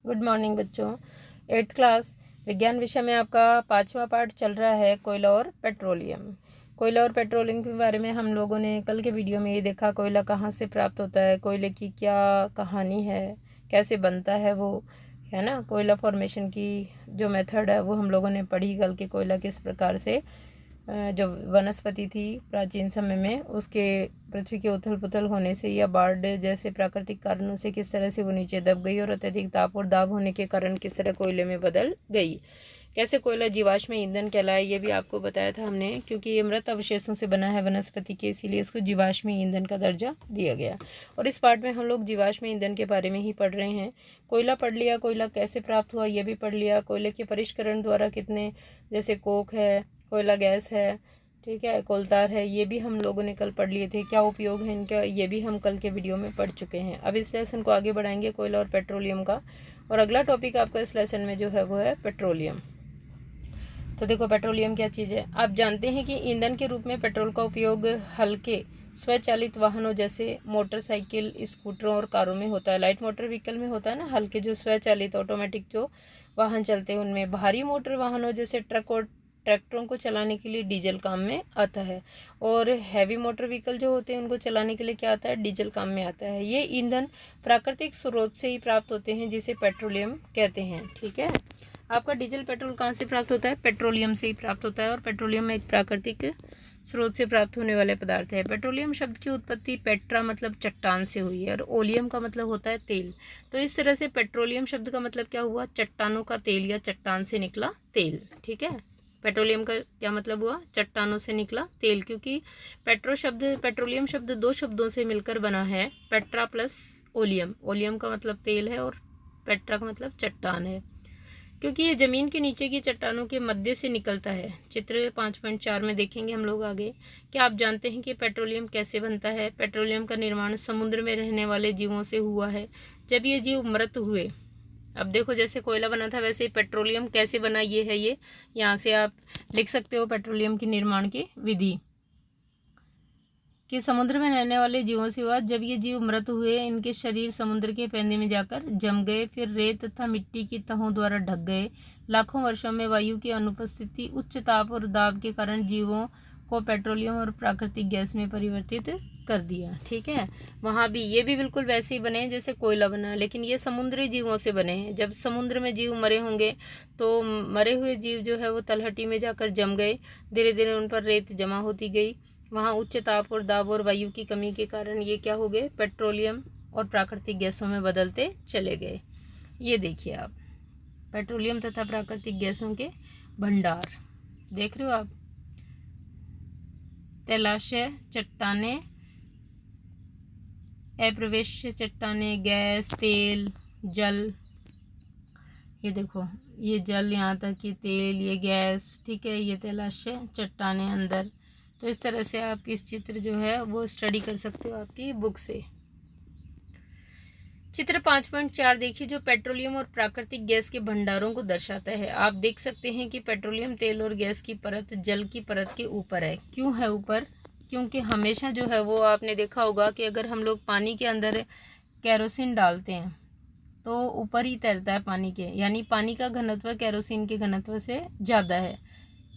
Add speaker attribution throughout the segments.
Speaker 1: Good morning बच्चों। 8th class विज्ञान विषय में आपका 5वां पार्ट चल रहा है कोयला और पेट्रोलियम। कोयला और पेट्रोलियम के बारे में हम लोगों ने कल के वीडियो में ये देखा, कोयला कहाँ से प्राप्त होता है, कोयले की क्या कहानी है, कैसे बनता है वो, है ना। कोयला फॉर्मेशन की जो मेथड है वो हम लोगों ने पढ़ी कल के। कोयला किस प्रकार से जो वनस्पति थी प्राचीन समय में, उसके पृथ्वी के उथल पुथल होने से या बाढ़ जैसे प्राकृतिक कारणों से किस तरह से वो नीचे दब गई और अत्यधिक ताप और दाब होने के कारण किस तरह कोयले में बदल गई। कैसे कोयला जीवाश्म ईंधन कहलाए ये भी आपको बताया था हमने, क्योंकि ये मृत अवशेषों से बना है वनस्पति के, इसीलिए इसको जीवाश्म ईंधन का दर्जा दिया गया। और इस पार्ट में हम लोग जीवाश्म ईंधन के बारे में ही पढ़ रहे हैं। कोयला पढ़ लिया, कोयला कैसे प्राप्त हुआ ये भी पढ़ लिया, कोयले के परिष्करण द्वारा कितने, जैसे कोक है, कोयला गैस है, ठीक है, कोलतार है, ये भी हम लोगों ने कल पढ़ लिए थे। क्या उपयोग है इनका ये भी हम कल के वीडियो में पढ़ चुके हैं। अब इस लेसन को आगे बढ़ाएंगे कोयला और पेट्रोलियम का, और अगला टॉपिक आपका इस लेसन में जो है वो है पेट्रोलियम। तो देखो पेट्रोलियम क्या चीज़ है। आप जानते हैं कि ईंधन के रूप में पेट्रोल का उपयोग हल्के स्वचालित वाहनों जैसे मोटरसाइकिल, स्कूटरों और कारों में होता है। लाइट मोटर व्हीकल में होता है ना, हल्के जो स्वचालित ऑटोमेटिक जो वाहन चलते हैं उनमें। भारी मोटर वाहनों जैसे ट्रक और ट्रैक्टरों को चलाने के लिए डीजल काम में आता है। और हैवी मोटर व्हीकल जो होते हैं उनको चलाने के लिए क्या आता है, डीजल काम में आता है। ये ईंधन प्राकृतिक स्रोत से ही प्राप्त होते हैं जिसे पेट्रोलियम कहते हैं, ठीक है। आपका डीजल पेट्रोल कहाँ से प्राप्त होता है, पेट्रोलियम से ही प्राप्त होता है। और पेट्रोलियम एक प्राकृतिक स्रोत से प्राप्त होने वाले पदार्थ है। पेट्रोलियम शब्द की उत्पत्ति पेट्रा मतलब चट्टान से हुई है, और ओलियम का मतलब होता है तेल। तो इस तरह से पेट्रोलियम शब्द का मतलब क्या हुआ, चट्टानों का तेल या चट्टान से निकला तेल, ठीक है। पेट्रोलियम का क्या मतलब हुआ, चट्टानों से निकला तेल, क्योंकि पेट्रोलियम शब्द दो शब्दों से मिलकर बना है, पेट्रा प्लस ओलियम। ओलियम का मतलब तेल है और पेट्रा का मतलब चट्टान है, क्योंकि ये ज़मीन के नीचे की चट्टानों के मध्य से निकलता है। चित्र 5.4 में देखेंगे हम लोग आगे। क्या आप जानते हैं कि पेट्रोलियम कैसे बनता है। पेट्रोलियम का निर्माण समुद्र में रहने वाले जीवों से हुआ है, जब ये जीव मृत हुए। अब देखो जैसे कोयला बना था वैसे पेट्रोलियम कैसे बना, ये है, ये यहाँ से आप लिख सकते हो पेट्रोलियम की निर्माण की विधि, कि समुद्र में रहने वाले जीवों से हुआ। जब ये जीव मृत हुए, इनके शरीर समुद्र के पैंदे में जाकर जम गए, फिर रेत तथा मिट्टी की तहों द्वारा ढक गए। लाखों वर्षों में वायु की अनुपस्थिति, उच्च ताप और दाब के कारण जीवों को पेट्रोलियम और प्राकृतिक गैस में परिवर्तित कर दिया, ठीक है। वहाँ भी ये भी बिल्कुल वैसे ही बने जैसे कोयला बना, लेकिन ये समुद्री जीवों से बने हैं। जब समुद्र में जीव मरे होंगे तो मरे हुए जीव जो है वो तलहटी में जाकर जम गए, धीरे धीरे उन पर रेत जमा होती गई। वहाँ उच्च ताप और दाब और वायु की कमी के कारण ये क्या हो गए, पेट्रोलियम और प्राकृतिक गैसों में बदलते चले गए। ये देखिए आप, पेट्रोलियम तथा प्राकृतिक गैसों के भंडार देख रहे हो आप। तैलाशय चट्टानें, अप्रवेश्य चट्टानें, गैस, तेल, जल, ये देखो ये जल, यहाँ तक कि तेल, ये गैस, ठीक है, ये तैलाशय चट्टानें अंदर। तो इस तरह से आप इस चित्र जो है वो स्टडी कर सकते हो आपकी बुक से। चित्र 5.4 देखिए, जो पेट्रोलियम और प्राकृतिक गैस के भंडारों को दर्शाता है। आप देख सकते हैं कि पेट्रोलियम तेल और गैस की परत जल की परत के ऊपर है। क्यों है ऊपर, क्योंकि हमेशा जो है वो आपने देखा होगा कि अगर हम लोग पानी के अंदर केरोसिन डालते हैं तो ऊपर ही तैरता है पानी के, यानी पानी का घनत्व केरोसिन के घनत्व से ज़्यादा है।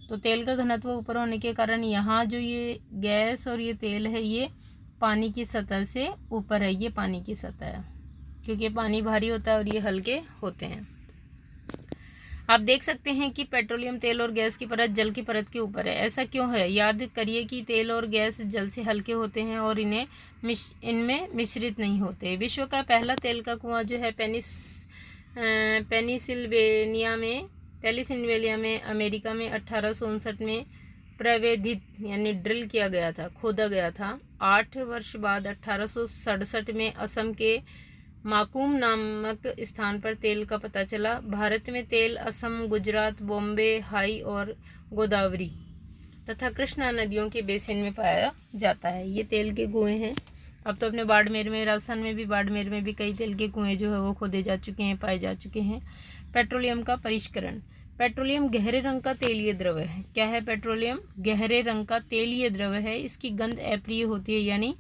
Speaker 1: तो तेल का घनत्व ऊपर होने के कारण यहाँ जो ये गैस और ये तेल है ये पानी की सतह से ऊपर है, ये पानी की सतह है, क्योंकि पानी भारी होता है और ये हल्के होते हैं। आप देख सकते हैं कि पेट्रोलियम तेल और गैस की परत जल की परत के ऊपर है। ऐसा क्यों है, याद करिए कि तेल और गैस जल से हल्के होते हैं और इनमें मिश्रित नहीं होते। विश्व का पहला तेल का कुआं जो है पेनिसिल्वेनिया में अमेरिका में 1859 में प्रवेधित यानी ड्रिल किया गया था, खोदा गया था। 8 वर्ष बाद 1867 में असम के माकूम नामक स्थान पर तेल का पता चला। भारत में तेल असम, गुजरात, बॉम्बे, हाई और गोदावरी तथा कृष्णा नदियों के बेसिन में पाया जाता है। ये तेल के कुएं हैं। अब तो अपने बाड़मेर में, राजस्थान में भी, बाड़मेर में भी कई तेल के कुएं जो है वो खोदे जा चुके हैं, पाए जा चुके हैं। पेट्रोलियम का परिष्करण। पेट्रोलियम गहरे रंग का तेलीय द्रव है। क्या है पेट्रोलियम, गहरे रंग का तेलीय द्रव है। इसकी गंध अप्रिय होती है, यानी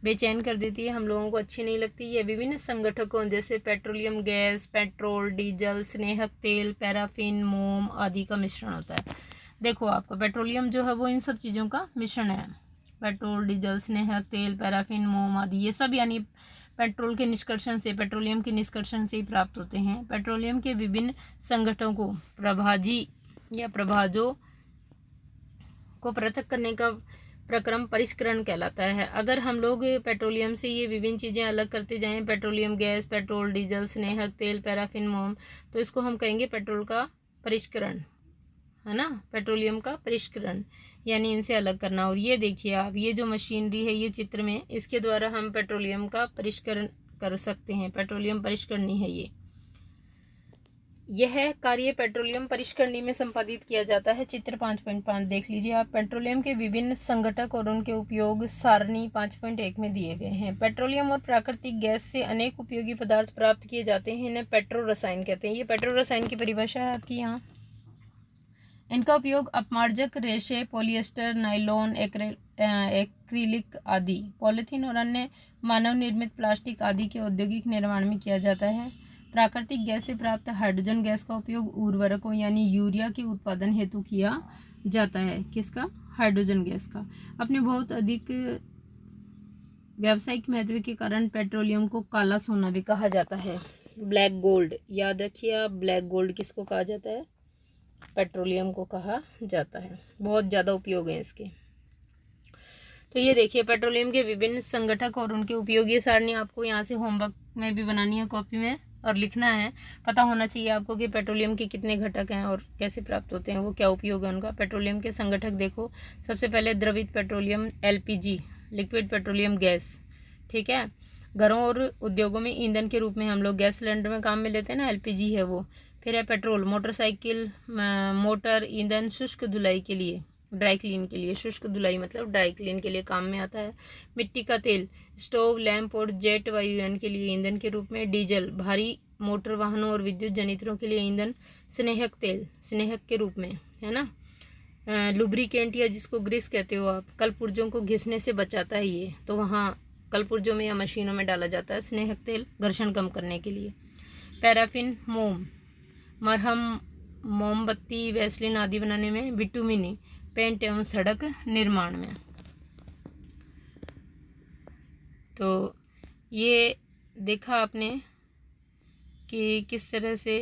Speaker 1: बेचैन कर देती है, हम लोगों को अच्छी नहीं लगती। यह विभिन्न संगठकों जैसे पेट्रोलियम गैस, पेट्रोल, डीजल, स्नेहक तेल, पैराफिन, मोम आदि का मिश्रण होता है। देखो आपका पेट्रोलियम जो है वो इन सब चीज़ों का मिश्रण है। पेट्रोल, डीजल, स्नेहक तेल, पैराफिन, मोम आदि ये सब यानी पेट्रोल के निष्कर्षण से, पेट्रोलियम के निष्कर्षण से ही प्राप्त होते हैं। पेट्रोलियम के विभिन्न संगठनों प्रभाजी या प्रभाजों को पृथक करने का प्रक्रम परिष्करण कहलाता है। अगर हम लोग पेट्रोलियम से ये विभिन्न चीज़ें अलग करते जाएं, पेट्रोलियम गैस, पेट्रोल, डीजल, स्नेहक तेल, पैराफिन, मोम, तो इसको हम कहेंगे पेट्रोल का परिष्करण, है ना, पेट्रोलियम का परिष्करण यानी इनसे अलग करना। और ये देखिए आप, ये जो मशीनरी है ये चित्र में, इसके द्वारा हम पेट्रोलियम का परिष्करण कर सकते हैं। पेट्रोलियम परिष्करणी है ये। यह कार्य पेट्रोलियम परिष्करणी में संपादित किया जाता है। चित्र 5.5 देख लीजिए आप। पेट्रोलियम के विभिन्न संघटक और उनके उपयोग सारणी 5.1 में दिए गए हैं। पेट्रोलियम और प्राकृतिक गैस से अनेक उपयोगी पदार्थ प्राप्त किए जाते हैं, इन्हें पेट्रो रसायन कहते हैं। ये पेट्रो रसायन की परिभाषा है आपकी यहाँ। इनका उपयोग अपमार्जक, रेशे, पॉलिएस्टर, नायलॉन, एक्रिलिक आदि, पॉलीथीन और अन्य मानव निर्मित प्लास्टिक आदि के औद्योगिक निर्माण में किया जाता है। प्राकृतिक गैस से प्राप्त हाइड्रोजन गैस का उपयोग उर्वरकों यानी यूरिया के उत्पादन हेतु किया जाता है। किसका? हाइड्रोजन गैस का। अपने बहुत अधिक व्यावसायिक महत्व के कारण पेट्रोलियम को काला सोना भी कहा जाता है, ब्लैक गोल्ड। याद रखिए आप, ब्लैक गोल्ड किसको कहा जाता है? पेट्रोलियम को कहा जाता है। बहुत ज़्यादा उपयोग है इसके। तो ये देखिए पेट्रोलियम के विभिन्न संगठक और उनके उपयोगी सारणी आपको यहाँ से होमवर्क में भी बनानी है, कॉपी में, और लिखना है। पता होना चाहिए आपको कि पेट्रोलियम के कितने घटक हैं और कैसे प्राप्त होते हैं, वो क्या उपयोग है उनका। पेट्रोलियम के संगठक देखो, सबसे पहले द्रवित petroleum LPG, liquid petroleum gas, ठीक है। घरों और उद्योगों में ईंधन के रूप में हम लोग गैस सिलेंडर में काम में लेते हैं ना, LPG है वो। फिर है पेट्रोल, मोटरसाइकिल, मोटर, ईंधन, शुष्क धुलाई के लिए, ड्राई क्लीन के लिए, शुष्क धुलाई मतलब ड्राई क्लीन के लिए काम में आता है। मिट्टी का तेल, स्टोव, लैंप और जेट वायुयान के लिए ईंधन के रूप में। डीजल, भारी मोटर वाहनों और विद्युत जनित्रों के लिए ईंधन। स्नेहक तेल, स्नेहक के रूप में, है ना। लुब्रिकेंट या जिसको ग्रीस कहते हो आप, कल पुर्जों को घिसने से बचाता है ये, तो वहाँ कल पुर्जों में या मशीनों में डाला जाता है स्नेहक तेल, घर्षण कम करने के लिए। पैराफिन, मोम, मरहम, मोमबत्ती, वैसलीन आदि बनाने में। बिटुमिनी, पेंट एवं सड़क निर्माण में। तो ये देखा आपने कि किस तरह से